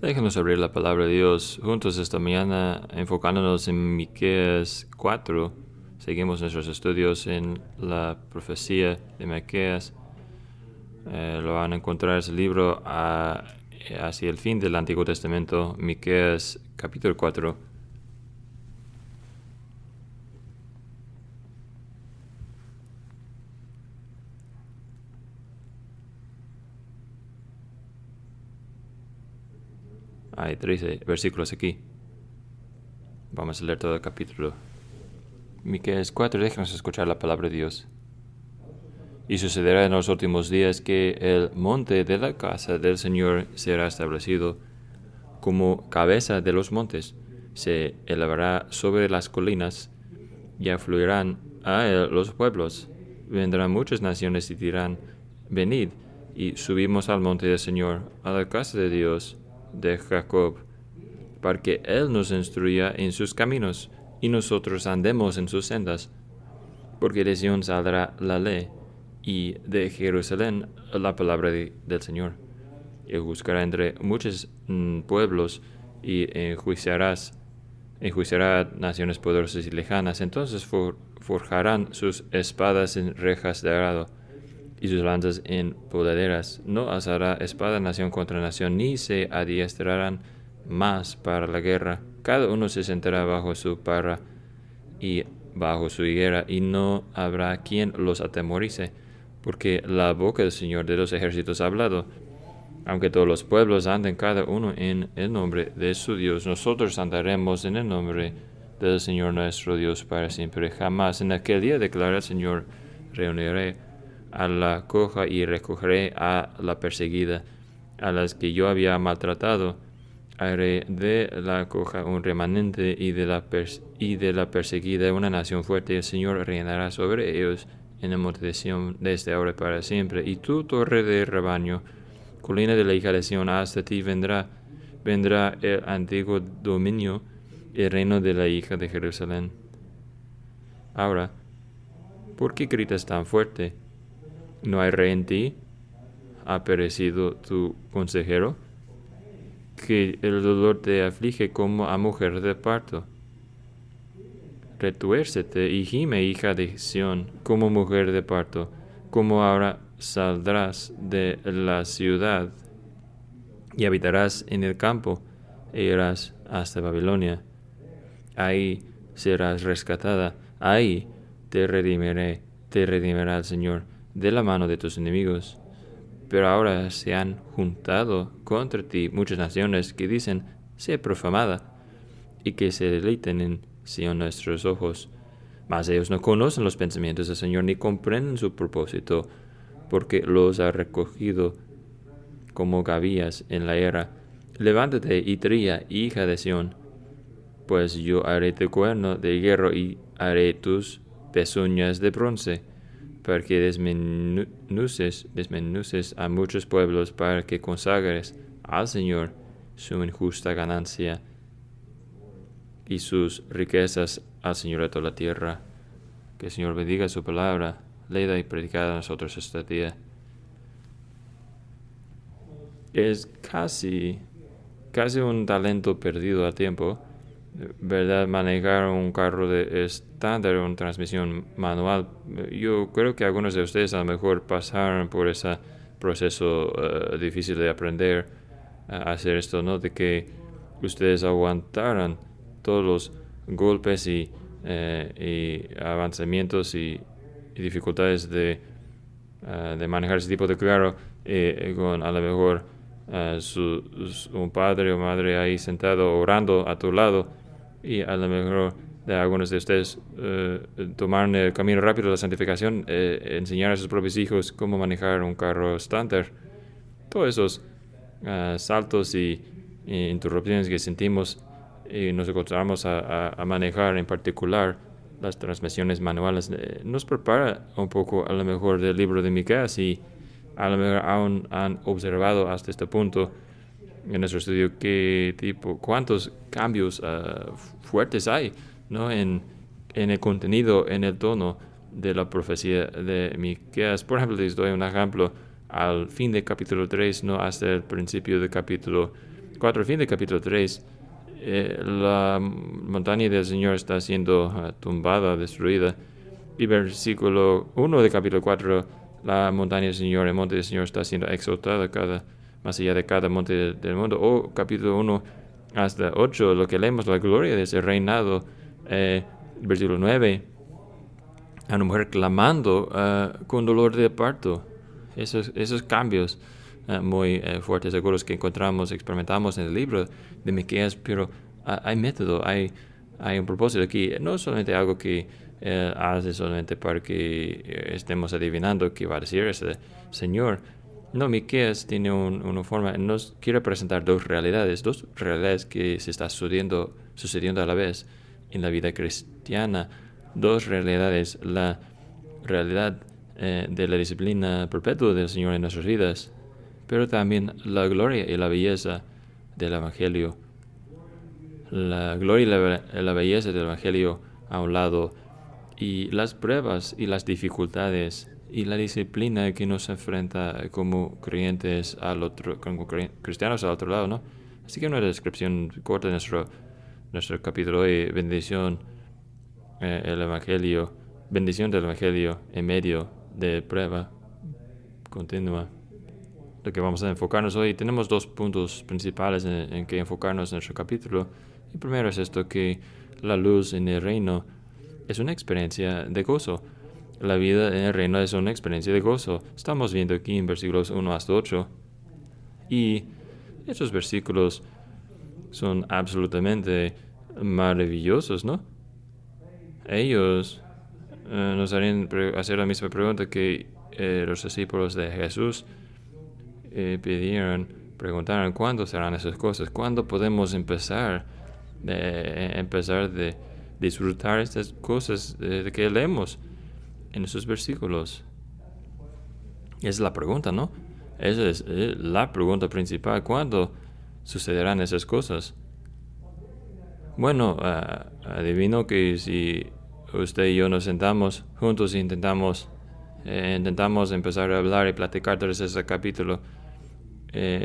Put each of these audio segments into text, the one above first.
Déjenos abrir la palabra de Dios juntos esta mañana, enfocándonos en Miqueas 4. Seguimos nuestros estudios en la profecía de Miqueas. Lo van a encontrar ese libro hacia el fin del Antiguo Testamento, Miqueas capítulo 4. Hay 13 versículos aquí. Vamos a leer todo el capítulo. Miqueas 4, déjenos escuchar la palabra de Dios. Y sucederá en los últimos días que el monte de la casa del Señor será establecido como cabeza de los montes. Se elevará sobre las colinas y afluirán a él los pueblos. Vendrán muchas naciones y dirán, venid y subimos al monte del Señor, a la casa de Dios de Jacob, para que Él nos instruya en sus caminos y nosotros andemos en sus sendas. Porque de Sion saldrá la ley y de Jerusalén la palabra del Señor. Él buscará entre muchos pueblos y enjuiciará naciones poderosas y lejanas. Entonces forjarán sus espadas en rejas de arado y sus lanzas en podaderas. No alzará espada nación contra nación, ni se adiestrarán más para la guerra. Cada uno se sentará bajo su parra y bajo su higuera, y no habrá quien los atemorice, porque la boca del Señor de los ejércitos ha hablado. Aunque todos los pueblos anden cada uno en el nombre de su Dios, nosotros andaremos en el nombre del Señor nuestro Dios para siempre. Jamás en aquel día declara el Señor, reuniré a la coja y recogeré a la perseguida, a las que yo había maltratado. Haré de la coja un remanente y de la perseguida una nación fuerte. El Señor reinará sobre ellos en el monte de Sión desde ahora para siempre. Y tú, torre de rebaño, colina de la hija de Sión, hasta ti vendrá el antiguo dominio, el reino de la hija de Jerusalén. Ahora, ¿por qué gritas tan fuerte? ¿No hay rey en ti? ¿Ha perecido tu consejero? Que el dolor te aflige como a mujer de parto. Retuércete y gime, hija de Sión, como mujer de parto, como ahora saldrás de la ciudad y habitarás en el campo e irás hasta Babilonia. Ahí serás rescatada, ahí te redimirá el Señor de la mano de tus enemigos. Pero ahora se han juntado contra ti muchas naciones que dicen, sé profamada, y que se deleiten en Sion nuestros ojos. Mas ellos no conocen los pensamientos del Señor, ni comprenden su propósito, porque los ha recogido como gavillas en la era. Levántate y trilla, hija de Sión, pues yo haré tu cuerno de hierro y haré tus pezuñas de bronce, para que desmenuces a muchos pueblos, para que consagres al Señor su injusta ganancia y sus riquezas al Señor de toda la tierra. Que el Señor bendiga su palabra, leída y predicada a nosotros este día. Es casi un talento perdido a tiempo, ¿verdad? Manejar un carro de estándar, una transmisión manual. Yo creo que algunos de ustedes a lo mejor pasaron por ese proceso difícil de aprender a hacer esto, ¿no? De que ustedes aguantaran todos los golpes y avanzamientos y dificultades de manejar ese tipo de carro con a lo mejor un padre o madre ahí sentado orando a tu lado, y a lo mejor de algunos de ustedes tomaron el camino rápido de la santificación, enseñar a sus propios hijos cómo manejar un carro estándar. Todos esos saltos y interrupciones que sentimos y nos encontramos a manejar, en particular las transmisiones manuales, nos prepara un poco a lo mejor del libro de Miqueas, y a lo mejor aún han observado hasta este punto en nuestro estudio cuántos cambios fuertes hay, ¿no? en el contenido, en el tono de la profecía de Miqueas. Por ejemplo, les doy un ejemplo. Al fin del capítulo 3, ¿no? Hasta el principio del capítulo 4, fin del capítulo 3, la montaña del Señor está siendo tumbada, destruida. Y versículo 1 del capítulo 4, la montaña del Señor, el monte del Señor está siendo exaltada más allá de cada monte del mundo. O capítulo 1 hasta 8, lo que leemos, la gloria de ese reinado. Versículo 9, a una mujer clamando con dolor de parto. Esos cambios muy fuertes, seguros que experimentamos en el libro de Miqueas, pero hay método, hay un propósito aquí. No solamente algo que hace solamente para que estemos adivinando qué va a decir ese Señor. No, Miqueas tiene una forma, nos quiere presentar dos realidades que se están sucediendo a la vez en la vida cristiana. Dos realidades, la realidad de la disciplina perpetua del Señor en nuestras vidas, pero también la gloria y la belleza del Evangelio. La gloria y la belleza del Evangelio a un lado, y las pruebas y las dificultades y la disciplina que nos enfrenta como creyentes como cristianos al otro lado, ¿no? Así que una descripción corta de nuestro capítulo hoy, bendición el Evangelio, bendición del Evangelio en medio de prueba continua. Lo que vamos a enfocarnos hoy, tenemos dos puntos principales en que enfocarnos en nuestro capítulo. El primero es esto, que la luz en el reino es una experiencia de gozo. La vida en el reino es una experiencia de gozo. Estamos viendo aquí en versículos 1 hasta 8. Y estos versículos son absolutamente maravillosos, ¿no? Ellos nos harían hacer la misma pregunta que los discípulos de Jesús preguntaron, ¿cuándo serán esas cosas? ¿Cuándo podemos empezar de disfrutar estas cosas de que leemos en esos versículos? Esa es la pregunta, ¿no? Esa es la pregunta principal. ¿Cuándo sucederán esas cosas? Bueno, adivino que si usted y yo nos sentamos juntos e intentamos empezar a hablar y platicar todo ese capítulo,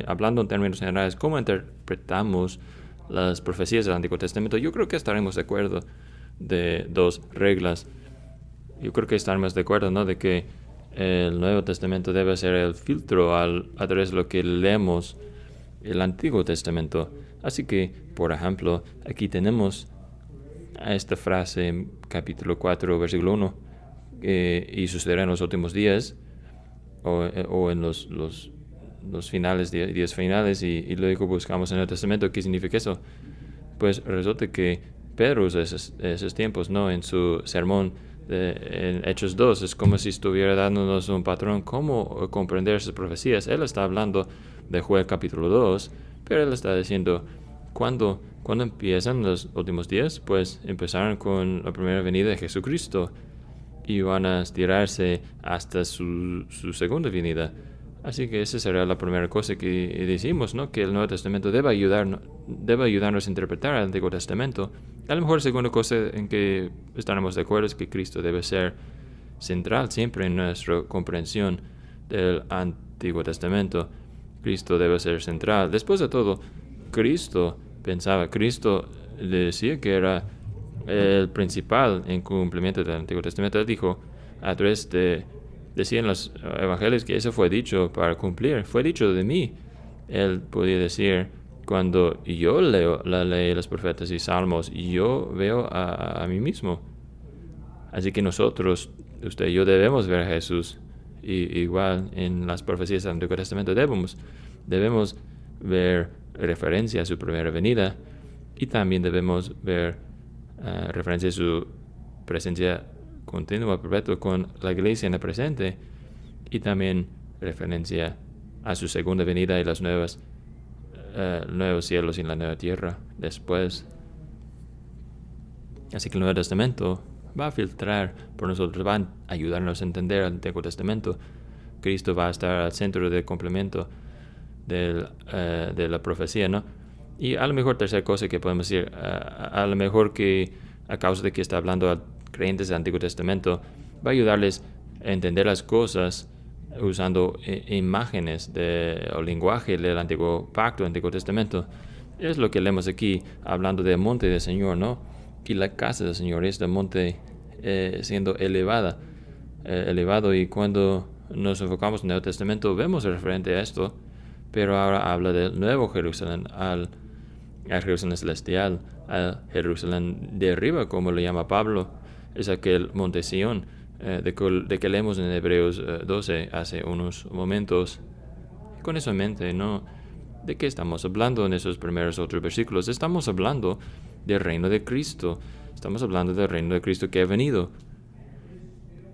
hablando en términos generales, ¿cómo interpretamos las profecías del Antiguo Testamento? Yo creo que estaremos de acuerdo de dos reglas. Yo creo que estaremos de acuerdo, ¿no?, de que el Nuevo Testamento debe ser el filtro a través de lo que leemos el Antiguo Testamento. Así que, por ejemplo, aquí tenemos esta frase en capítulo 4, versículo 1, y sucederá en los últimos días, o en los finales, días finales, y luego buscamos en el Testamento qué significa eso. Pues resulta que Pedro usa esos tiempos, ¿no?, en su sermón en Hechos 2. Es como si estuviera dándonos un patrón cómo comprender esas profecías. Él está hablando de Joel capítulo 2, pero él está diciendo, ¿cuándo empiezan los últimos días? Pues empezaron con la primera venida de Jesucristo y van a estirarse hasta su segunda venida. Así que esa será la primera cosa que decimos, ¿no?, que el Nuevo Testamento debe ayudarnos a interpretar el Antiguo Testamento. A lo mejor la segunda cosa en que estaremos de acuerdo es que Cristo debe ser central siempre en nuestra comprensión del Antiguo Testamento. Cristo debe ser central. Después de todo, Cristo le decía que era el principal en cumplimiento del Antiguo Testamento. Él dijo, decían los evangelios que eso fue dicho para cumplir, fue dicho de mí. Él podía decir, cuando yo leo la ley, los profetas y salmos, yo veo a mí mismo. Así que nosotros, usted y yo, debemos ver a Jesús. Y igual en las profecías del Antiguo Testamento debemos ver referencia a su primera venida, y también debemos ver referencia a su presencia continua, perpetua con la iglesia en el presente, y también referencia a su segunda venida y los nuevos cielos y la nueva tierra después. Así que el Nuevo Testamento va a filtrar por nosotros, va a ayudarnos a entender el Antiguo Testamento. Cristo va a estar al centro del complemento de la profecía, ¿no? Y a lo mejor tercera cosa que podemos decir, a lo mejor que a causa de que está hablando a creyentes del Antiguo Testamento, va a ayudarles a entender las cosas usando imágenes o lenguaje del Antiguo Pacto, Antiguo Testamento. Es lo que leemos aquí, hablando del monte del Señor, ¿no? Y la casa del Señor es el monte siendo elevado, y cuando nos enfocamos en el Nuevo Testamento vemos referente a esto, pero ahora habla del Nuevo Jerusalén, al Jerusalén celestial, al Jerusalén de arriba, como le llama Pablo. Es aquel monte Sión de que leemos en Hebreos 12 hace unos momentos. Con eso en mente, ¿no? ¿De qué estamos hablando en esos primeros otros versículos? Estamos hablando del reino de Cristo. Estamos hablando del reino de Cristo que ha venido.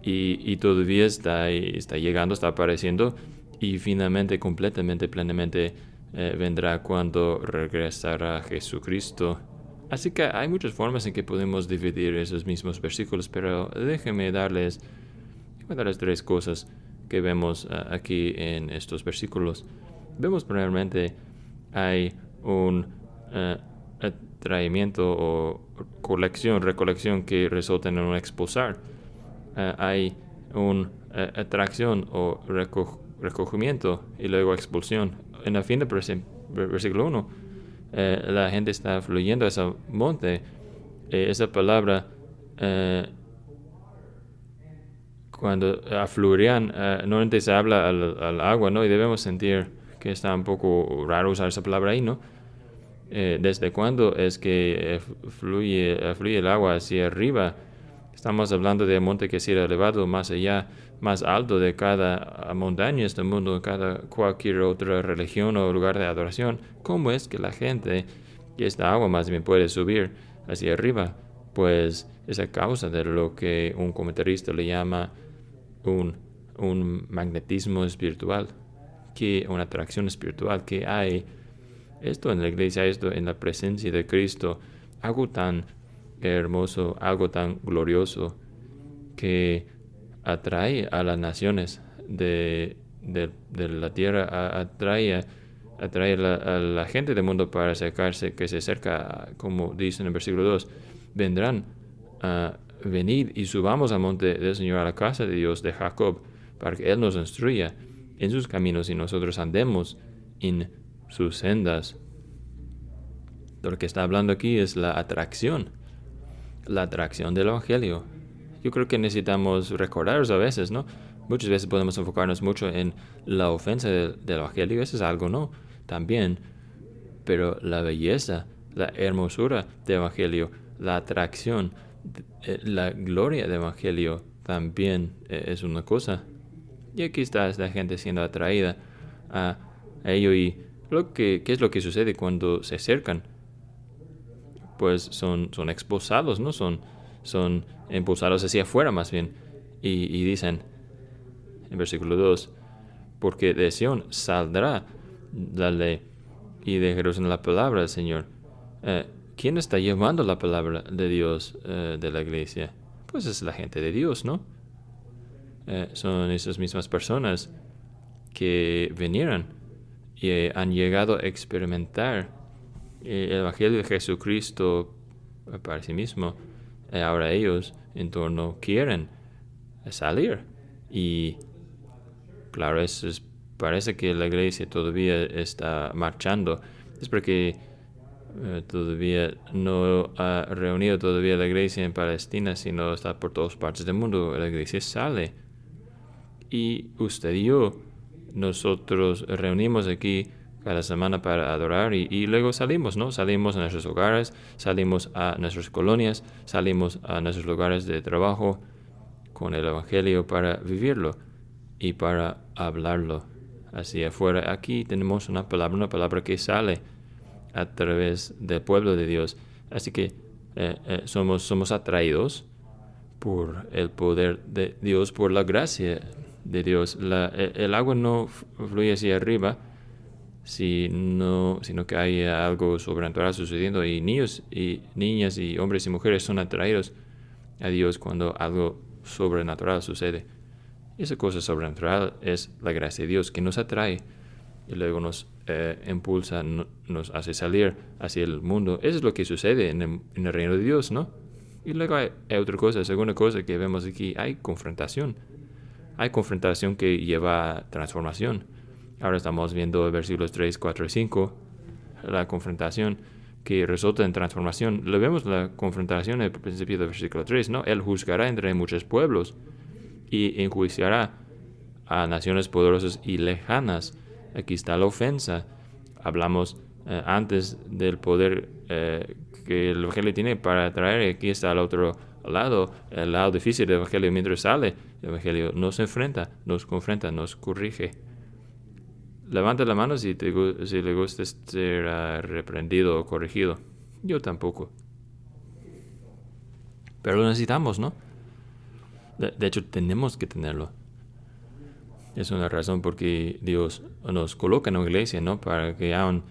Y todavía está llegando, está apareciendo. Y finalmente, completamente, plenamente, vendrá cuando regresará Jesucristo. Así que hay muchas formas en que podemos dividir esos mismos versículos, pero déjenme darles 3 cosas que vemos aquí en estos versículos. Vemos primeramente hay un atraimiento o recolección que resulta en un expulsar. Hay una atracción o recogimiento y luego expulsión. En el fin del versículo 1, la gente está fluyendo a ese monte. Esa palabra, cuando afluirían, normalmente se habla al agua, ¿no? Y debemos sentir que está un poco raro usar esa palabra ahí, ¿no? ¿Desde cuándo es que fluye el agua hacia arriba? Estamos hablando de un monte que será elevado más allá, más alto de cada montaña de este mundo, cualquier otra religión o lugar de adoración. ¿Cómo es que la gente, y esta agua más bien puede subir hacia arriba? Pues es a causa de lo que un comentarista le llama un magnetismo espiritual, una atracción espiritual que hay. Esto en la iglesia, esto en la presencia de Cristo, algo tan hermoso, algo tan glorioso que atrae a las naciones de la tierra, atrae a la gente del mundo para acercarse, que se acerca, como dice en el versículo 2, vendrán a venir y subamos al monte del Señor, a la casa de Dios de Jacob, para que Él nos instruya en sus caminos y nosotros andemos en sus sendas. Lo que está hablando aquí es la atracción del Evangelio. Yo creo que necesitamos recordarnos a veces, ¿no? Muchas veces podemos enfocarnos mucho en la ofensa del Evangelio, eso es algo, ¿no? También, pero la belleza, la hermosura del Evangelio, la atracción, la gloria del Evangelio también es una cosa. Y aquí está esta gente siendo atraída a ello. ¿Y qué es lo que sucede cuando se acercan? Pues son expulsados, ¿no? Son impulsados hacia afuera más bien. Y dicen, en versículo 2, porque de Sión saldrá la ley y de Jerusalén la palabra del Señor. ¿Quién está llevando la palabra de Dios de la iglesia? Pues es la gente de Dios, ¿no? Son esas mismas personas que vinieron y han llegado a experimentar el Evangelio de Jesucristo para sí mismo. Ahora ellos en torno quieren salir. Y claro, parece que la iglesia todavía está marchando. Es porque todavía no ha reunido todavía la iglesia en Palestina, sino está por todas partes del mundo. La iglesia sale. Y usted y yo, nosotros reunimos aquí cada semana para adorar y luego salimos, ¿no? Salimos a nuestros hogares, salimos a nuestras colonias, salimos a nuestros lugares de trabajo con el Evangelio para vivirlo y para hablarlo hacia afuera. Aquí tenemos una palabra que sale a través del pueblo de Dios. Así que somos atraídos por el poder de Dios, por la gracia de Dios. El agua no fluye hacia arriba, sino que hay algo sobrenatural sucediendo, y niños y niñas y hombres y mujeres son atraídos a Dios cuando algo sobrenatural sucede. Y esa cosa sobrenatural es la gracia de Dios que nos atrae y luego nos impulsa, nos hace salir hacia el mundo. Eso es lo que sucede en el reino de Dios, ¿no? Y luego hay otra cosa, segunda cosa que vemos aquí, hay confrontación. hay confrontación que lleva a transformación. Ahora estamos viendo versículos 3, 4 y 5, la confrontación que resulta en transformación. Lo vemos la confrontación al principio del versículo 3, ¿no? Él juzgará entre muchos pueblos y enjuiciará a naciones poderosas y lejanas. Aquí está la ofensa. Hablamos antes del poder que el Evangelio tiene para traer. Aquí está el otro lado, el lado difícil del Evangelio. Mientras sale, el Evangelio nos enfrenta, nos confronta, nos corrige. Levanta la mano si le gusta ser reprendido o corregido. Yo tampoco. Pero lo necesitamos, ¿no? De hecho, tenemos que tenerlo. Es una razón porque Dios nos coloca en una iglesia, ¿no? Para que aún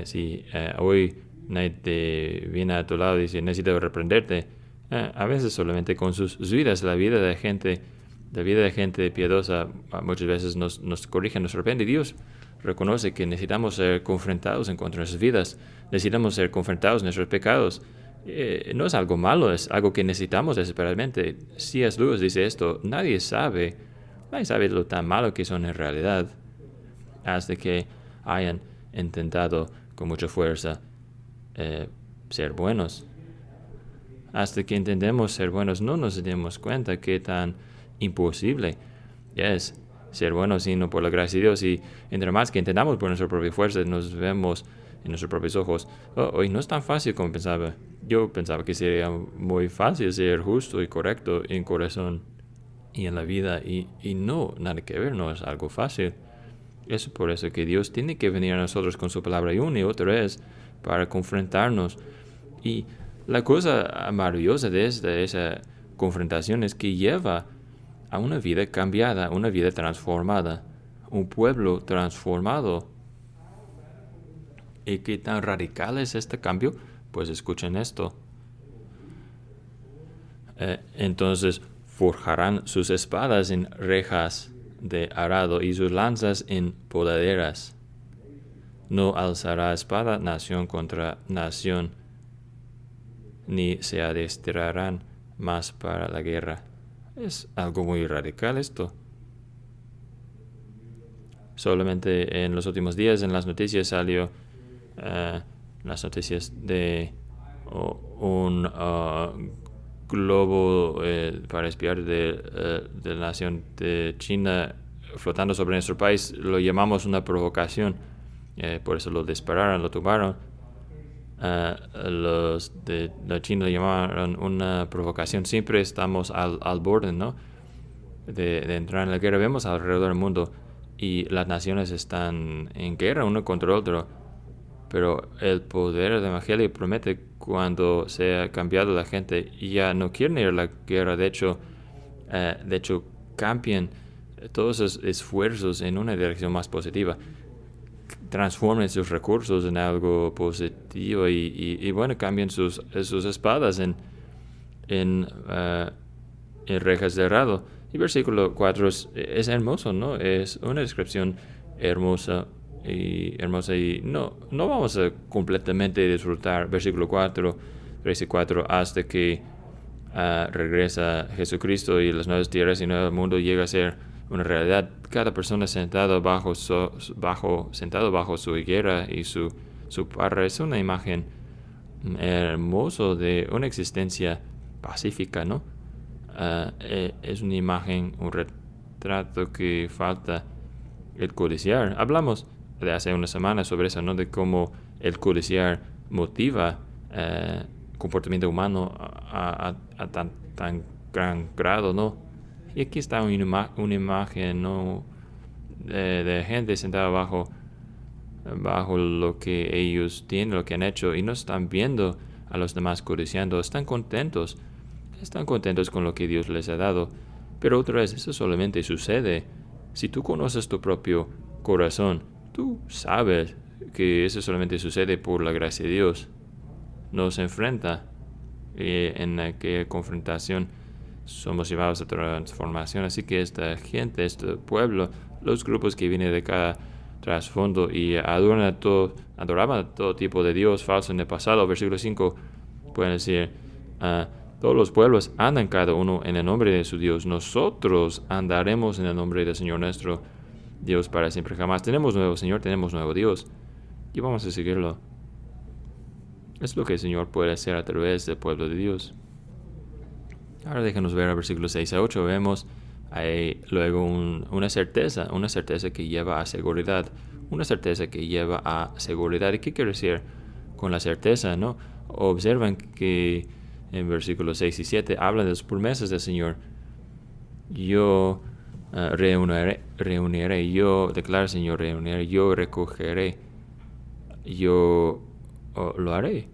si hoy nadie te viene a tu lado y dice necesito reprenderte, a veces solamente con sus vidas, la vida de gente piadosa muchas veces nos corrige, nos reprende. Dios reconoce que necesitamos ser confrontados en cuanto a nuestras vidas, necesitamos ser confrontados en nuestros pecados. No es algo malo, es algo que necesitamos desesperadamente. C.S. Lewis dice esto: nadie sabe lo tan malo que son en realidad hasta que hayan intentado con mucha fuerza ser buenos. Hasta que intentemos ser buenos no nos damos cuenta qué tan imposible es ser buenos sino por la gracia de Dios. Y entre más que intentamos por nuestra propia fuerza, nos vemos en nuestros propios ojos. Hoy no es tan fácil como pensaba. Yo pensaba que sería muy fácil ser justo y correcto en corazón y en la vida. Y no, nada que ver, no es algo fácil. Es por eso que Dios tiene que venir a nosotros con su palabra y una y otra vez para confrontarnos. Y la cosa maravillosa de esa confrontación es que lleva a una vida cambiada, una vida transformada, un pueblo transformado. ¿Y qué tan radical es este cambio? Pues escuchen esto. Entonces forjarán sus espadas en rejas de arado y sus lanzas en podaderas. No alzará espada nación contra nación, ni se adiestrarán más para la guerra. Es algo muy radical esto. Solamente en los últimos días en las noticias salió las noticias de un globo para espiar de la nación de China flotando sobre nuestro país. Lo llamamos una provocación, por eso lo dispararon, lo tumbaron. Los de la China lo llamaron una provocación. Siempre estamos al borde, ¿no? de entrar en la guerra. Vemos alrededor del mundo y las naciones están en guerra uno contra otro. Pero el poder del Evangelio promete cuando sea cambiado la gente ya no quieren ir a la guerra. De hecho cambian todos esos esfuerzos en una dirección más positiva. Transformen sus recursos en algo positivo y bueno, cambian sus espadas en rejas de arado. Y versículo 4 es hermoso, ¿no? Es una descripción hermosa y no vamos a completamente disfrutar versículo 4, 3 y 4 hasta que regresa Jesucristo y las nuevas tierras y el nuevo mundo llega a ser una realidad. Cada persona sentado bajo su higuera y su parra es una imagen hermosa de una existencia pacífica, ¿no? Es una imagen, un retrato que falta el codiciar. Hablamos de hace una semana sobre eso, ¿no? De cómo el codiciar motiva comportamiento humano a tan gran grado, ¿no? Y aquí está una imagen, ¿no? de gente sentada bajo lo que ellos tienen, lo que han hecho, y no están viendo a los demás codiciando. Están contentos con lo que Dios les ha dado. Pero otra vez, eso solamente sucede si tú conoces tu propio corazón. Tú sabes que eso solamente sucede por la gracia de Dios. Nos enfrenta en aquella confrontación somos llevados a transformación. Así que esta gente, este pueblo, los grupos que vienen de cada trasfondo y adoraban a todo tipo de Dios falso en el pasado, versículo 5 pueden decir Todos los pueblos andan cada uno en el nombre de su Dios. Nosotros andaremos en el nombre del Señor nuestro Dios para siempre jamás. Tenemos nuevo Señor, tenemos nuevo Dios. Y vamos a seguirlo. Es lo que el Señor puede hacer a través del pueblo de Dios. Ahora déjanos ver el versículo 6 a 8. Vemos ahí luego una certeza que lleva a seguridad. Una certeza que lleva a seguridad. ¿Y qué quiere decir con la certeza? ¿No? Observan que en versículos 6 y 7 hablan de las promesas del Señor. Yo reuniré, yo declaro Señor, reuniré, yo recogeré, yo lo haré.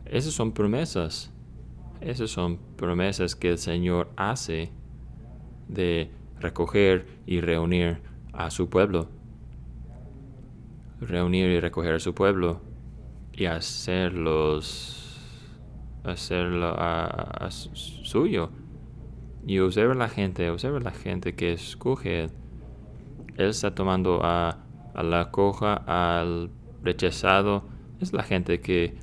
Esas son promesas. Esas son promesas que el Señor hace de recoger y reunir a su pueblo. Reunir y recoger a su pueblo y hacerlo suyo. Y observa la gente que escoge. Él está tomando a la coja, al rechazado. Es la gente que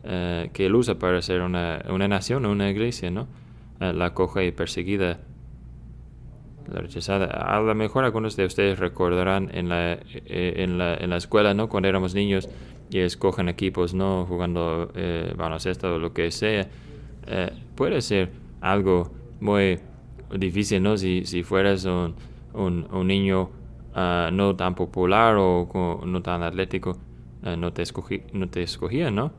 él usa para ser una nación, una iglesia, ¿no? La coja y perseguida, la rechazada. A lo mejor algunos de ustedes recordarán en la escuela, ¿no? Cuando éramos niños y escogen equipos, ¿no? Jugando baloncesto o lo que sea. Puede ser algo muy difícil, ¿no? Si fueras un niño no tan popular o no tan atlético, no te escogían, ¿no?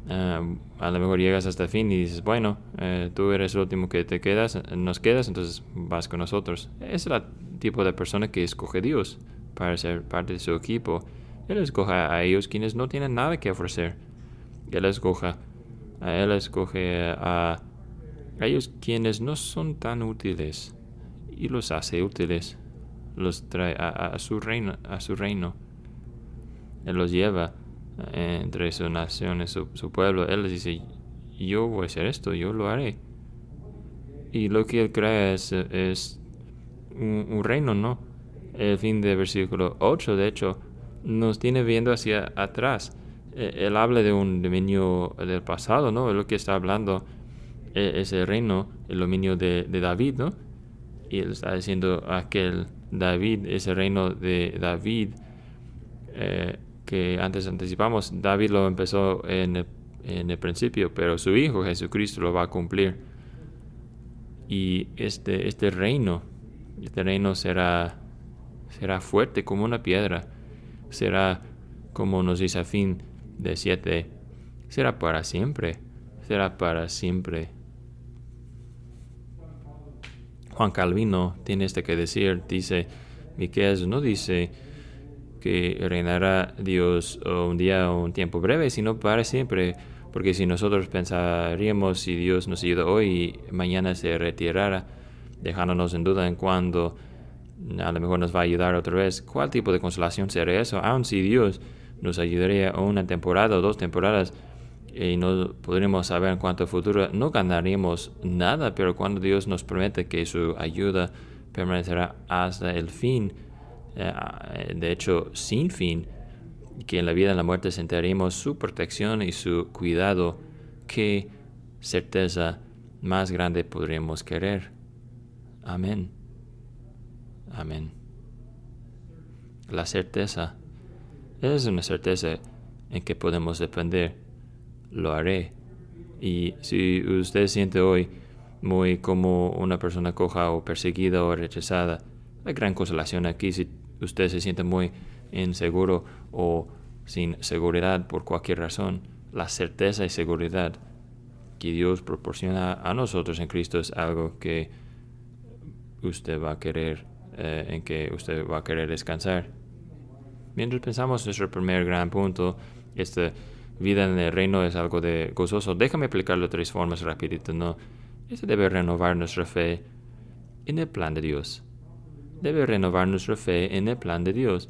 A lo mejor llegas hasta el fin y dices, bueno, tú eres el último que nos quedas, entonces vas con nosotros. Es el tipo de persona que escoge Dios para ser parte de su equipo. Él escoge a ellos quienes no tienen nada que ofrecer. Él escoge a ellos quienes no son tan útiles y los hace útiles. Los trae a su reino. Él los lleva entre su nación y su pueblo. Él les dice, yo voy a hacer esto, yo lo haré. Y lo que él crea es un reino, ¿no? El fin del versículo 8, de hecho, nos tiene viendo hacia atrás. Él habla de un dominio del pasado, ¿no? Lo que está hablando es el reino, el dominio de David, ¿no? Y él está diciendo aquel David, ese reino de David, que antes anticipamos. David lo empezó en el principio, pero su Hijo Jesucristo lo va a cumplir. Y este reino será fuerte como una piedra. Será, como nos dice a fin de 7, será para siempre. Será para siempre. Juan Calvino tiene que decir, dice, Miqueas no dice que reinará Dios un día o un tiempo breve, sino para siempre. Porque si nosotros pensaríamos si Dios nos ayuda hoy y mañana se retirara, dejándonos en duda en cuándo a lo mejor nos va a ayudar otra vez, ¿cuál tipo de consolación sería eso? Aun si Dios nos ayudaría una temporada o 2 temporadas y no podríamos saber en cuanto al futuro, no ganaríamos nada, pero cuando Dios nos promete que su ayuda permanecerá hasta el fin, de hecho sin fin, que en la vida y en la muerte sentiremos su protección y su cuidado, qué certeza más grande podríamos querer. Amén. Amén. La certeza es una certeza en que podemos depender. Lo haré. Y si usted siente hoy muy como una persona coja o perseguida o rechazada, la gran consolación aquí, si usted se siente muy inseguro o sin seguridad por cualquier razón, la certeza y seguridad que Dios proporciona a nosotros en Cristo es algo que usted va a querer, en que usted va a querer descansar. Mientras pensamos nuestro primer gran punto, esta vida en el reino es algo de gozoso. Déjame explicarlo de 3 formas rapidito, ¿no? Este debe renovar nuestra fe en el plan de Dios. Debe renovar nuestra fe en el plan de Dios.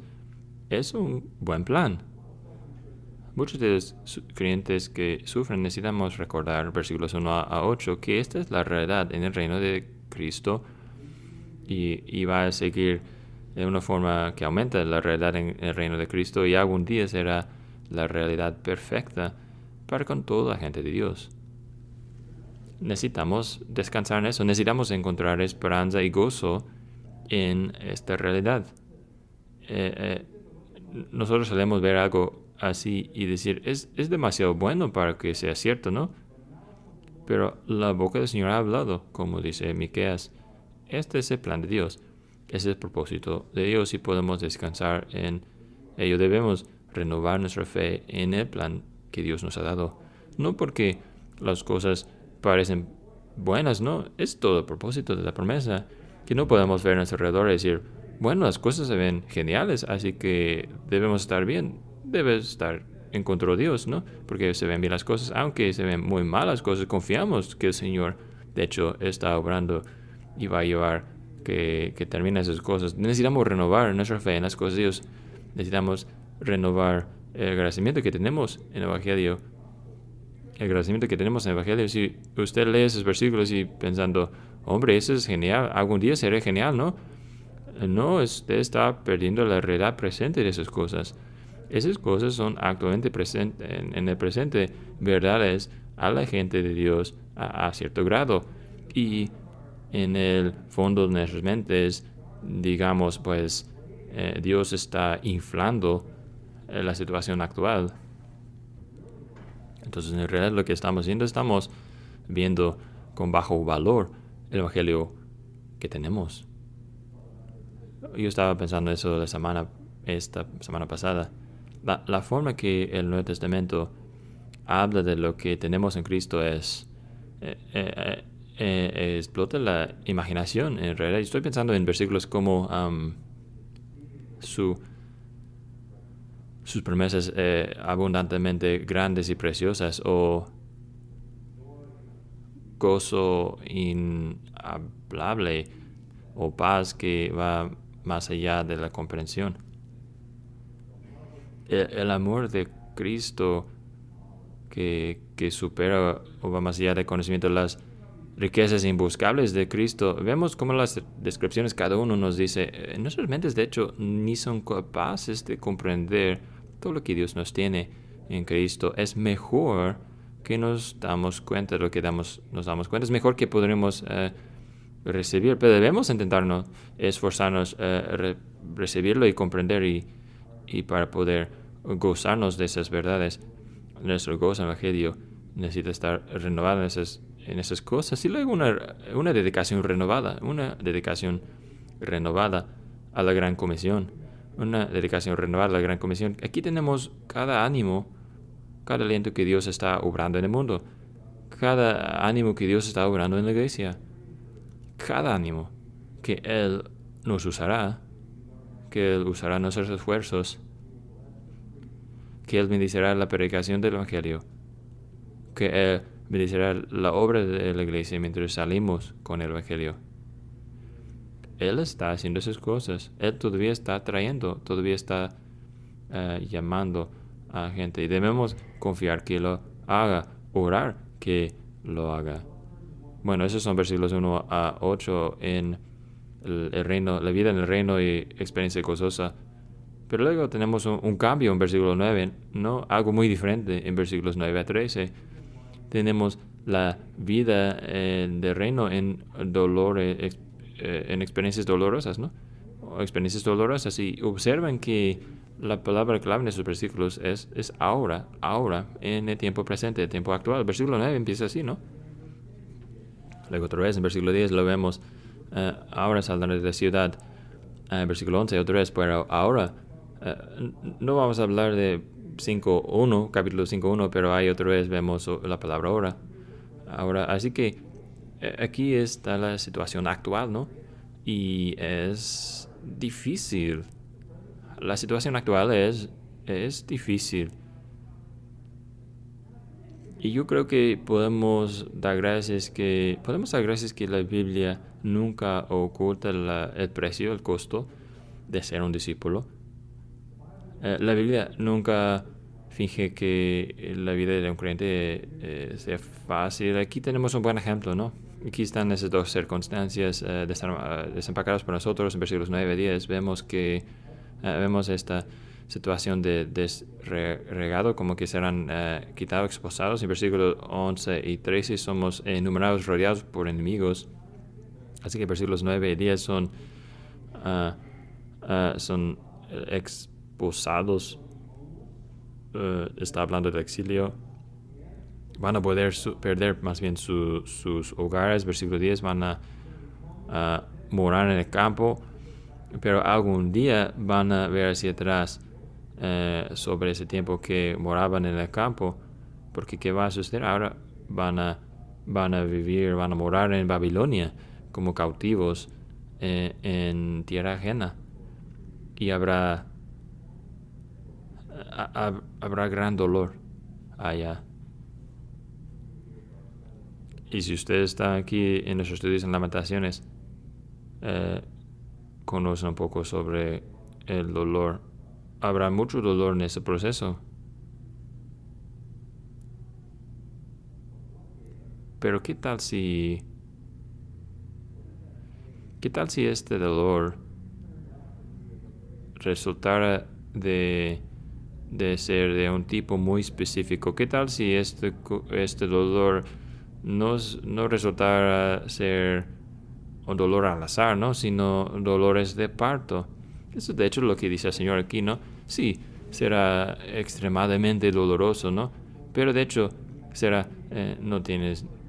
Es un buen plan. Muchos de los creyentes que sufren necesitamos recordar, versículos 1 a 8, que esta es la realidad en el reino de Cristo y va a seguir de una forma que aumenta la realidad en el reino de Cristo y algún día será la realidad perfecta para con toda la gente de Dios. necesitamos descansar en eso, necesitamos encontrar esperanza y gozo en esta realidad. Nosotros solemos ver algo así y decir, es demasiado bueno para que sea cierto, ¿no? Pero la boca del Señor ha hablado, como dice Miqueas. Este es el plan de Dios, ese es el propósito de Dios y podemos descansar en ello. Debemos renovar nuestra fe en el plan que Dios nos ha dado. No porque las cosas parecen buenas, no, es todo el propósito de la promesa. Que no podemos ver a nuestro alrededor y decir, bueno, las cosas se ven geniales, así que debemos estar bien. Debe estar en contra de Dios, ¿no? Porque se ven bien las cosas, aunque se ven muy malas cosas, confiamos que el Señor, de hecho, está obrando y va a llevar que termine esas cosas. Necesitamos renovar nuestra fe en las cosas de Dios. Necesitamos renovar el agradecimiento que tenemos en el Evangelio. El agradecimiento que tenemos en el Evangelio. Si usted lee esos versículos y pensando, hombre, eso es genial, algún día será genial, ¿no? No, usted está perdiendo la realidad presente de esas cosas. Esas cosas son actualmente presentes, en el presente, verdades a la gente de Dios a cierto grado. Y en el fondo de nuestras mentes, digamos, pues Dios está inflando la situación actual. Entonces, en realidad lo que estamos haciendo, estamos viendo con bajo valor el Evangelio que tenemos. Yo estaba pensando eso esta semana pasada. La forma que el Nuevo Testamento habla de lo que tenemos en Cristo explota la imaginación. En realidad, estoy pensando en versículos como sus promesas abundantemente grandes y preciosas, o gozo inhablable, o paz que va más allá de la comprensión. El amor de Cristo que supera o va más allá del conocimiento de las riquezas imbuscables de Cristo. Vemos cómo las descripciones cada uno nos dice, nuestras mentes de hecho ni son capaces de comprender todo lo que Dios nos tiene en Cristo. Es mejor que nos damos cuenta de lo que nos damos cuenta. Es mejor que podremos recibir, pero debemos intentarnos, esforzarnos, recibirlo y comprender y para poder gozarnos de esas verdades. Nuestro gozo en el Evangelio necesita estar renovado en esas cosas. Y luego una dedicación renovada a la Gran Comisión. Una dedicación renovada a la Gran Comisión. Aquí tenemos cada ánimo, cada aliento que Dios está obrando en el mundo. Cada ánimo que Dios está obrando en la iglesia. Cada ánimo que Él nos usará, que Él usará nuestros esfuerzos, que Él bendecirá la predicación del Evangelio, que Él bendecirá la obra de la iglesia mientras salimos con el Evangelio. Él está haciendo esas cosas. Él todavía está trayendo, todavía está llamando a gente. Y debemos confiar que lo haga, orar que lo haga. Bueno, esos son versículos 1 a 8 en el reino, la vida en el reino y experiencia gozosa. Pero luego tenemos un cambio en versículo 9, ¿no? Algo muy diferente en versículos 9 a 13. Tenemos la vida del reino en dolor, en experiencias dolorosas, ¿no? O experiencias dolorosas. Y observen que la palabra clave en estos versículos es ahora, en el tiempo presente, el tiempo actual. El versículo 9 empieza así, ¿no? Luego otra vez en versículo 10 lo vemos, ahora saldrán de la ciudad. En versículo 11 otra vez, pero ahora no vamos a hablar de 5.1, capítulo 5.1, pero ahí otra vez vemos la palabra ahora. Así que aquí está la situación actual, ¿no? Y es difícil. La situación actual es difícil. Y yo creo que podemos dar gracias que la Biblia nunca oculta el precio, el costo de ser un discípulo. La Biblia nunca finge que la vida de un creyente sea fácil. Aquí tenemos un buen ejemplo, ¿no? Aquí están esas dos circunstancias desempacadas por nosotros. En versículos 9 y 10 vemos que vemos esta situación de desregado, como que serán quitados, expulsados. En versículos 11 y 13 somos enumerados, rodeados por enemigos. Así que versículos 9 y 10 son expulsados. Está hablando del exilio. Van a poder perder más bien sus hogares. Versículo 10, van a morar en el campo, pero algún día van a ver hacia atrás sobre ese tiempo que moraban en el campo, porque ¿qué va a suceder? Ahora van a vivir, van a morar en Babilonia como cautivos en tierra ajena, y habrá gran dolor allá. Y si usted está aquí en los estudios en Lamentaciones, conoce un poco sobre el dolor. Habrá mucho dolor en ese proceso. Pero ¿qué tal si este dolor resultara de ser de un tipo muy específico? ¿Qué tal si este dolor no resultara ser un dolor al azar, ¿no? Sino dolores de parto? Eso de hecho es lo que dice el Señor aquí, ¿no? Sí, será extremadamente doloroso, ¿no? Pero de hecho será,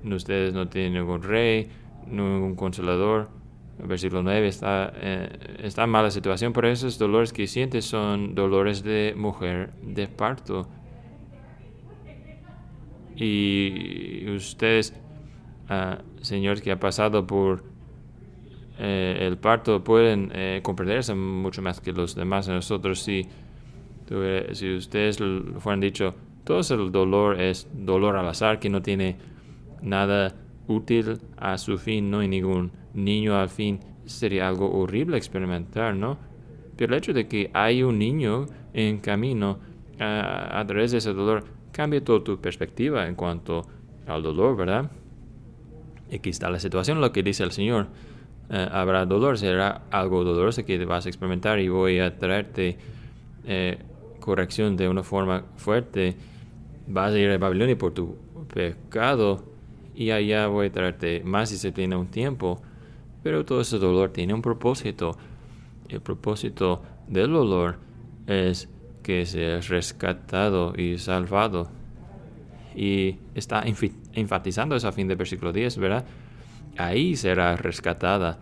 ustedes no tienen ningún rey, ningún consolador. El versículo 9 está en mala situación, pero esos dolores que sientes son dolores de mujer de parto. Y ustedes, señores que han pasado por el parto, pueden comprenderse mucho más que los demás. Nosotros, si ustedes fueran dicho, todo el dolor es dolor al azar, que no tiene nada útil a su fin, no hay ningún niño al fin, sería algo horrible experimentar, ¿no? Pero el hecho de que hay un niño en camino a través de ese dolor cambia toda tu perspectiva en cuanto al dolor, ¿verdad? Y aquí está la situación, lo que dice el Señor. Habrá dolor, será algo doloroso que vas a experimentar, y voy a traerte corrección de una forma fuerte. Vas a ir a Babilonia por tu pecado, y allá voy a traerte más disciplina un tiempo. Pero todo ese dolor tiene un propósito. El propósito del dolor es que seas rescatado y salvado. Y está enfatizando eso a fin del versículo 10, ¿verdad? Ahí serás rescatada,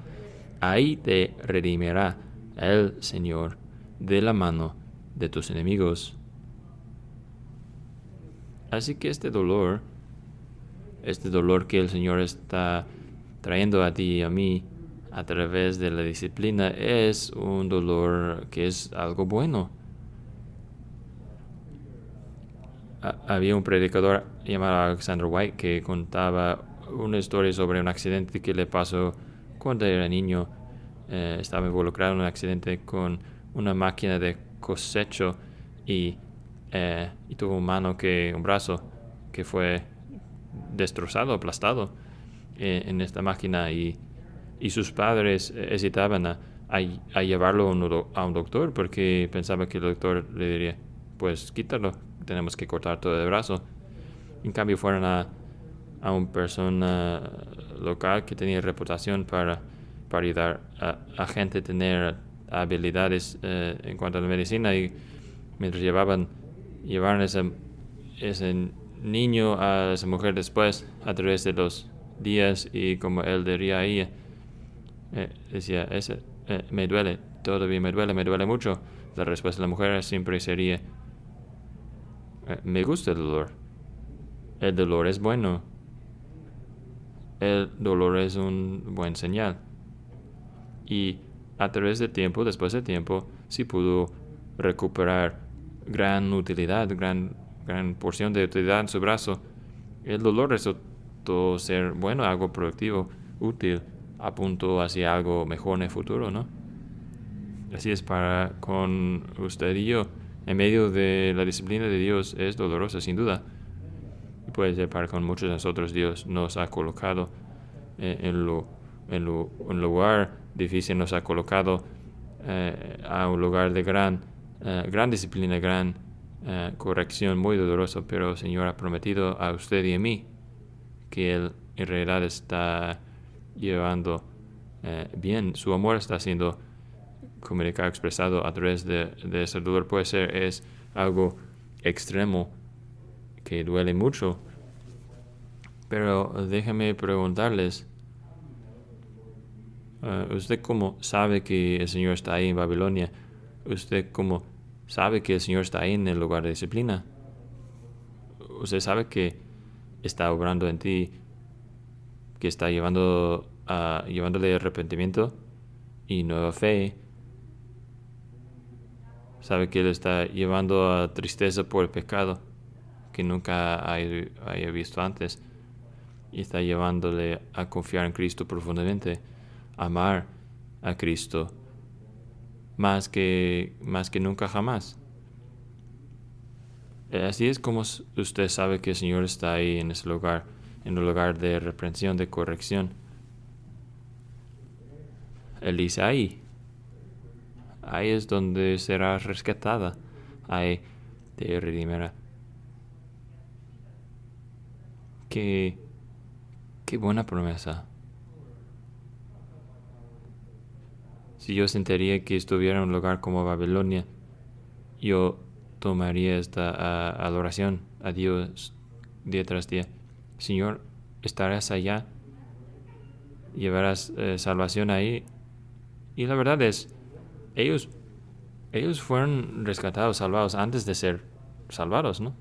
ahí te redimirá el Señor de la mano de tus enemigos. Así que este dolor que el Señor está trayendo a ti y a mí a través de la disciplina, es un dolor que es algo bueno. Había un predicador llamado Alexander White que contaba una historia sobre un accidente que le pasó cuando era niño. Estaba involucrado en un accidente con una máquina de cosecho y tuvo un brazo que fue destrozado, aplastado en esta máquina, y sus padres hesitaban a llevarlo a un doctor, porque pensaba que el doctor le diría, pues quítalo, tenemos que cortar todo el brazo. En cambio fueron a una persona local que tenía reputación para ayudar a gente a tener habilidades en cuanto a la medicina, y mientras llevaban ese niño a esa mujer después, a través de los días, y como él diría ahí, decía, me duele, todavía me duele mucho. La respuesta de la mujer siempre sería, me gusta el dolor es bueno, el dolor es un buen señal. Y a través del tiempo, después de tiempo, sí pudo recuperar gran utilidad, gran porción de utilidad en su brazo. El dolor resultó ser bueno, algo productivo, útil, apuntó hacia algo mejor en el futuro, ¿no? Así es con usted y yo. En medio de la disciplina de Dios es dolorosa, sin duda. Y puede ser con muchos de nosotros. Dios nos ha colocado en un lugar difícil, nos ha colocado a un lugar de gran gran disciplina, gran corrección, muy doloroso, pero el Señor ha prometido a usted y a mí que Él en realidad está llevando bien. Su amor está siendo comunicado, expresado a través de ese dolor. Puede ser, es algo extremo que duele mucho, pero déjame preguntarles, ¿usted cómo sabe que el Señor está ahí en Babilonia? ¿Usted cómo sabe que el Señor está ahí en el lugar de disciplina? ¿Usted sabe que está obrando en ti, que está llevándole arrepentimiento y nueva fe? ¿Sabe que Él está llevando a tristeza por el pecado que nunca haya visto antes? Y está llevándole a confiar en Cristo profundamente, amar a Cristo más que nunca jamás. Así es como usted sabe que el Señor está ahí en ese lugar, en un lugar de reprensión, de corrección. Él dice ahí es donde será rescatada, ahí te redimirá. Qué buena promesa. Si yo sentiría que estuviera en un lugar como Babilonia, yo tomaría esta adoración a Dios día tras día. Señor, estarás allá, llevarás salvación ahí. Y la verdad es, ellos fueron rescatados, salvados antes de ser salvados, ¿no?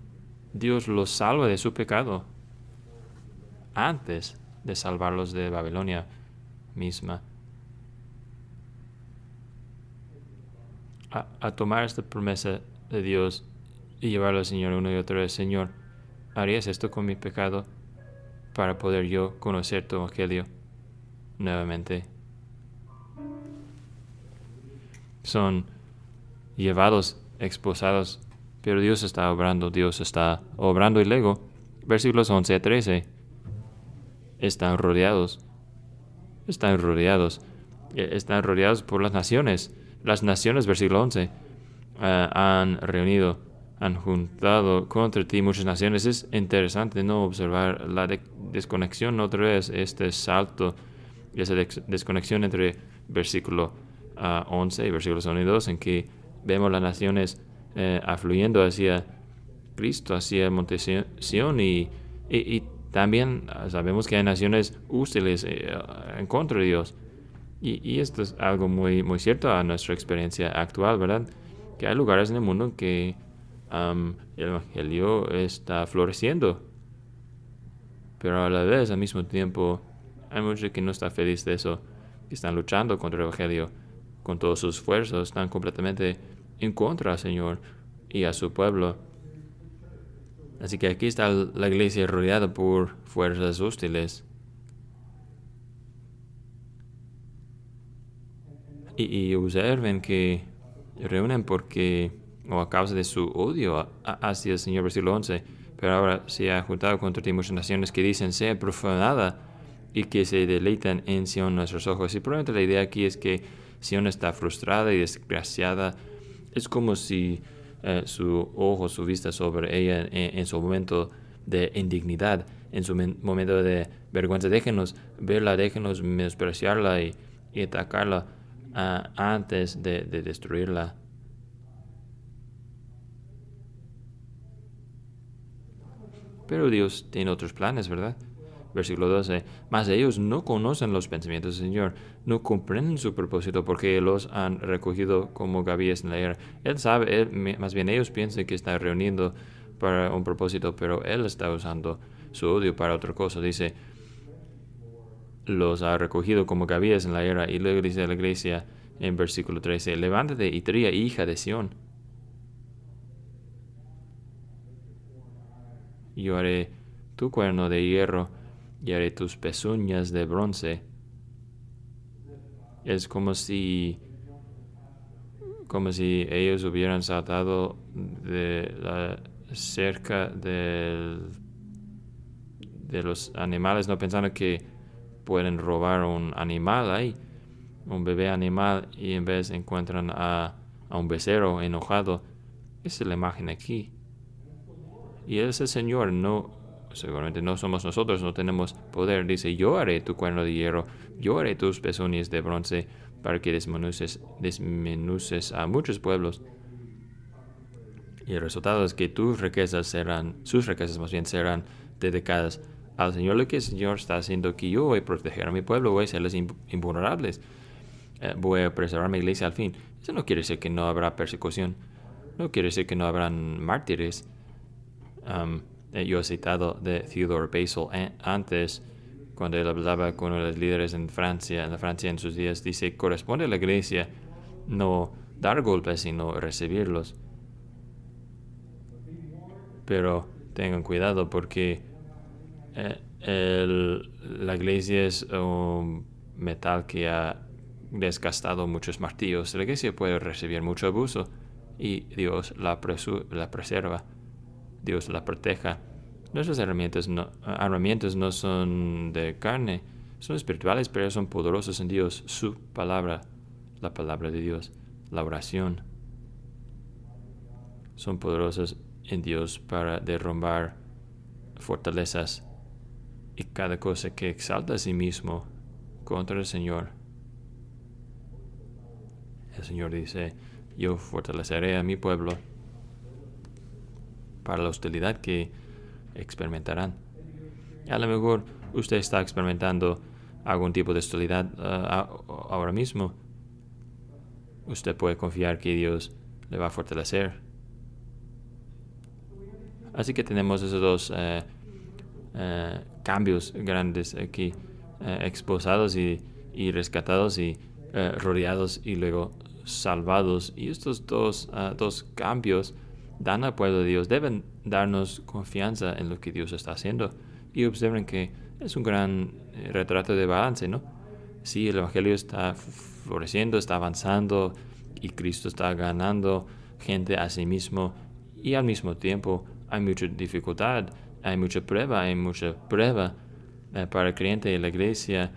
Dios los salva de su pecado antes de salvarlos de Babilonia misma. A tomar esta promesa de Dios y llevarlo al Señor una y otra vez. Señor, ¿harías esto con mi pecado para poder yo conocer tu evangelio nuevamente? Son llevados, expulsados, pero Dios está obrando y luego, versículos 11 a 13, están rodeados por las naciones. Las naciones, versículo 11, han juntado contra ti muchas naciones. Es interesante no observar la desconexión otra vez, este salto, esa desconexión entre versículo 11 y versículos 1 y 2, en que vemos las naciones afluyendo hacia Cristo, hacia el monte Sión, y también sabemos que hay naciones hostiles en contra de Dios. Y esto es algo muy, muy cierto a nuestra experiencia actual, ¿verdad? Que hay lugares en el mundo en que el evangelio está floreciendo, pero a la vez, al mismo tiempo, hay muchos que no están felices de eso, que están luchando contra el evangelio con todos sus esfuerzos, están completamente en contra del Señor y a su pueblo. Así que aquí está la iglesia rodeada por fuerzas hostiles. Y observen que reúnen o a causa de su odio hacia el Señor, versículo 11. Pero ahora se ha juntado contra ti muchas naciones que dicen sea profanada y que se deleitan en Sion nuestros ojos. Y probablemente la idea aquí es que Sion está frustrada y desgraciada. Es como si su vista sobre ella en su momento de indignidad, en su momento de vergüenza. Déjenos verla, déjenos menospreciarla y atacarla antes de destruirla. Pero Dios tiene otros planes, ¿verdad? Versículo 12. Mas ellos no conocen los pensamientos del Señor, no comprenden su propósito porque los han recogido como gavillas en la era. Él sabe, más bien ellos piensan que está reuniendo para un propósito, pero Él está usando su odio para otra cosa. Dice, los ha recogido como gavillas en la era. Y luego dice la iglesia en versículo 13, levántate y tría, hija de Sión. Yo haré tu cuerno de hierro y haré tus pezuñas de bronce. Es como si ellos hubieran saltado de la cerca de los animales, no pensando que pueden robar un animal ahí, un bebé animal, y en vez encuentran a a un becerro enojado. Esa es la imagen aquí. Y ese Señor seguramente no somos nosotros, no tenemos poder. Dice, yo haré tu cuerno de hierro, yo haré tus pezones de bronce para que desmenuces a muchos pueblos. Y el resultado es que sus riquezas más bien serán dedicadas al Señor. Lo que el Señor está haciendo aquí, yo voy a proteger a mi pueblo, voy a hacerles invulnerables, voy a preservar mi iglesia al fin. Eso no quiere decir que no habrá persecución, no quiere decir que no habrán mártires. Yo he citado de Theodore Basil antes, cuando él hablaba con uno de los líderes en Francia en sus días. Dice, corresponde a la iglesia no dar golpes, sino recibirlos. Pero tengan cuidado porque la iglesia es un metal que ha desgastado muchos martillos. La iglesia puede recibir mucho abuso y Dios la preserva. Dios la proteja. Nuestras herramientas no son de carne, son espirituales, pero son poderosos en Dios. Su palabra, la palabra de Dios, la oración, son poderosos en Dios para derrumbar fortalezas y cada cosa que exalta a sí mismo contra el Señor. El Señor dice, yo fortaleceré a mi pueblo para la hostilidad que experimentarán. A lo mejor usted está experimentando algún tipo de hostilidad ahora mismo. Usted puede confiar que Dios le va a fortalecer. Así que tenemos esos dos cambios grandes aquí, expulsados y rescatados y rodeados y luego salvados. Y estos dos cambios dan al pueblo de Dios, deben darnos confianza en lo que Dios está haciendo. Y observen que es un gran retrato de balance, ¿no? Sí, el Evangelio está floreciendo, está avanzando y Cristo está ganando gente a sí mismo, y al mismo tiempo hay mucha dificultad, hay mucha prueba para el creyente y la iglesia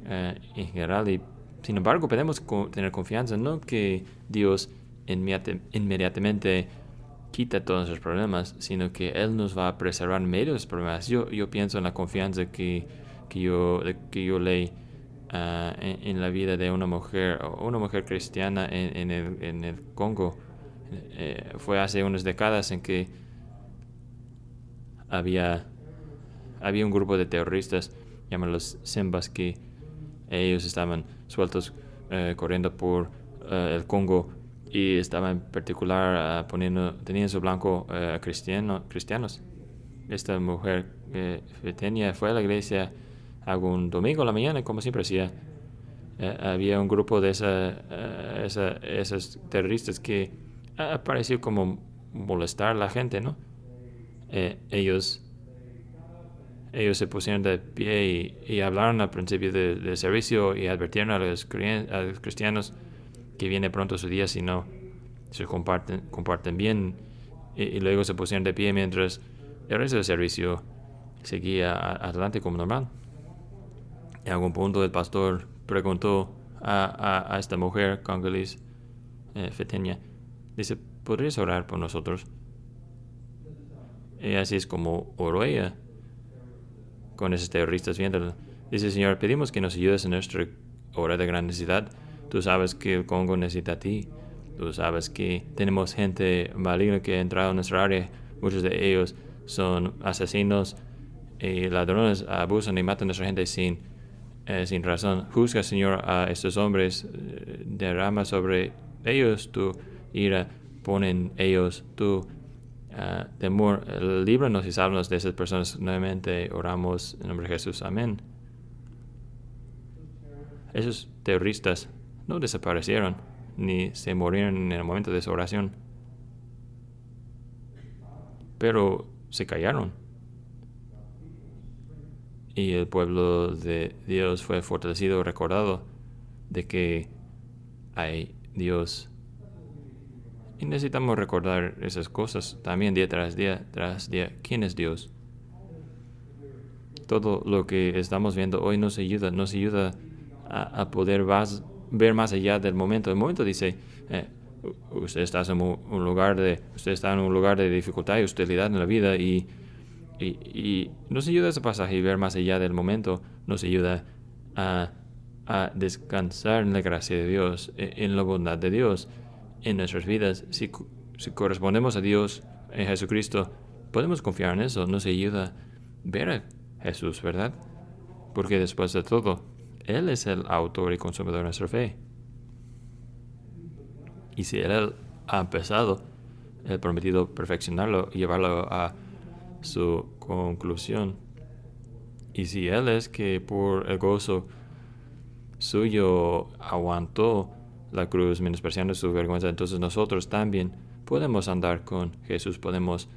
en general. Y sin embargo podemos tener confianza, no que Dios inmediatamente quita todos los problemas, sino que Él nos va a preservar en medio de los problemas. Yo pienso en la confianza que yo leí en la vida de una mujer cristiana en el Congo. Fue hace unas décadas en que había un grupo de terroristas, llaman los Simbas, que ellos estaban sueltos corriendo por el Congo, y estaban en particular tenían su blanco cristianos. Esta mujer Fetenia fue a la iglesia algún domingo a la mañana, como siempre hacía. Había un grupo de esos terroristas que pareció como molestar a la gente, ¿no? Ellos se pusieron de pie y hablaron al principio del servicio y advirtieron a los cristianos que viene pronto su día si no se comparten bien, y luego se pusieron de pie mientras el resto del servicio seguía adelante como normal. En algún punto el pastor preguntó a esta mujer congolesa, Fetenia, dice, ¿podrías orar por nosotros? Y así es como oró ella con esos terroristas viéndola. Dice, Señor, pedimos que nos ayudes en nuestra hora de gran necesidad. Tú sabes que el Congo necesita a ti. Tú sabes que tenemos gente maligna que ha entrado en nuestra área. Muchos de ellos son asesinos y ladrones, abusan y matan a nuestra gente sin razón. Juzga, Señor, a estos hombres, derrama sobre ellos tu ira, pon en ellos tu temor. Líbranos y sálvanos de esas personas. Nuevamente oramos en nombre de Jesús. Amén. Esos terroristas no desaparecieron ni se murieron en el momento de su oración, pero se callaron. Y el pueblo de Dios fue fortalecido, recordado de que hay Dios. Y necesitamos recordar esas cosas también día tras día. ¿Quién es Dios? Todo lo que estamos viendo hoy nos ayuda a poder ver más allá del momento. El momento dice, Usted está en usted está en un lugar de dificultad y hostilidad en la vida y nos ayuda ese pasaje y ver más allá del momento, nos ayuda a, a descansar en la gracia de Dios, en la bondad de Dios en nuestras vidas. Si correspondemos a Dios en Jesucristo, podemos confiar en eso. Nos ayuda a ver a Jesús, ¿verdad? Porque después de todo, Él es el autor y consumador de nuestra fe. Y si Él ha empezado, Él ha prometido perfeccionarlo y llevarlo a su conclusión. Y si Él es que por el gozo suyo aguantó la cruz menospreciando su vergüenza, entonces nosotros también podemos andar con Jesús, podemos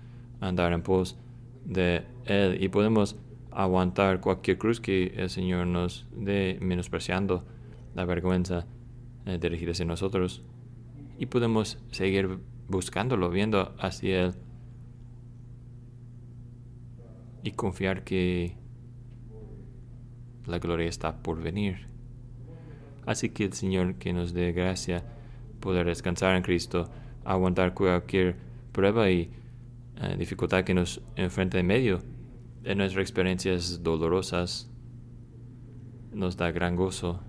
andar en pos de Él y podemos aguantar cualquier cruz que el Señor nos dé menospreciando la vergüenza dirigida hacia nosotros, y podemos seguir buscándolo, viendo hacia Él y confiar que la gloria está por venir. Así que el Señor que nos dé gracia poder descansar en Cristo, aguantar cualquier prueba y dificultad que nos enfrente en medio de nuestras experiencias dolorosas. Nos da gran gozo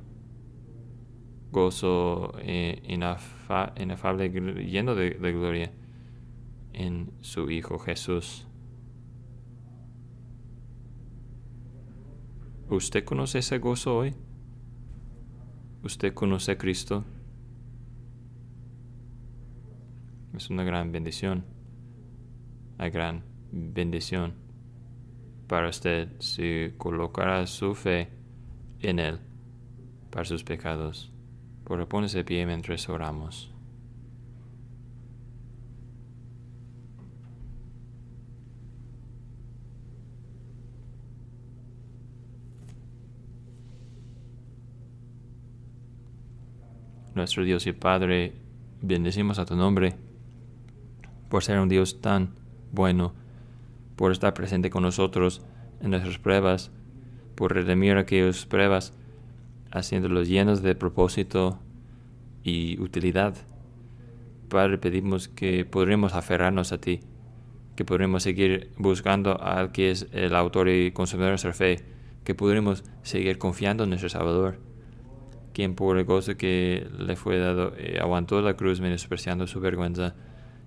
inefable, lleno de gloria en su Hijo Jesús. ¿Usted conoce ese gozo hoy? ¿Usted conoce a Cristo? Es una gran bendición. Una gran bendición para usted si colocara su fe en Él para sus pecados. Por ponerse de pie mientras oramos. Nuestro Dios y Padre, bendecimos a tu nombre por ser un Dios tan bueno, por estar presente con nosotros en nuestras pruebas, por redimir aquellas pruebas, haciéndolos llenos de propósito y utilidad. Padre, pedimos que podremos aferrarnos a ti, que podremos seguir buscando al que es el autor y consumador de nuestra fe, que podremos seguir confiando en nuestro Salvador, quien por el gozo que le fue dado aguantó la cruz menospreciando su vergüenza.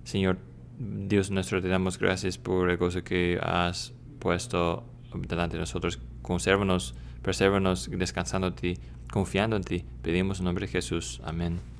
Señor Dios nuestro, te damos gracias por el gozo que has puesto delante de nosotros. Consérvanos, presérvanos descansando en ti, confiando en ti. Pedimos en nombre de Jesús. Amén.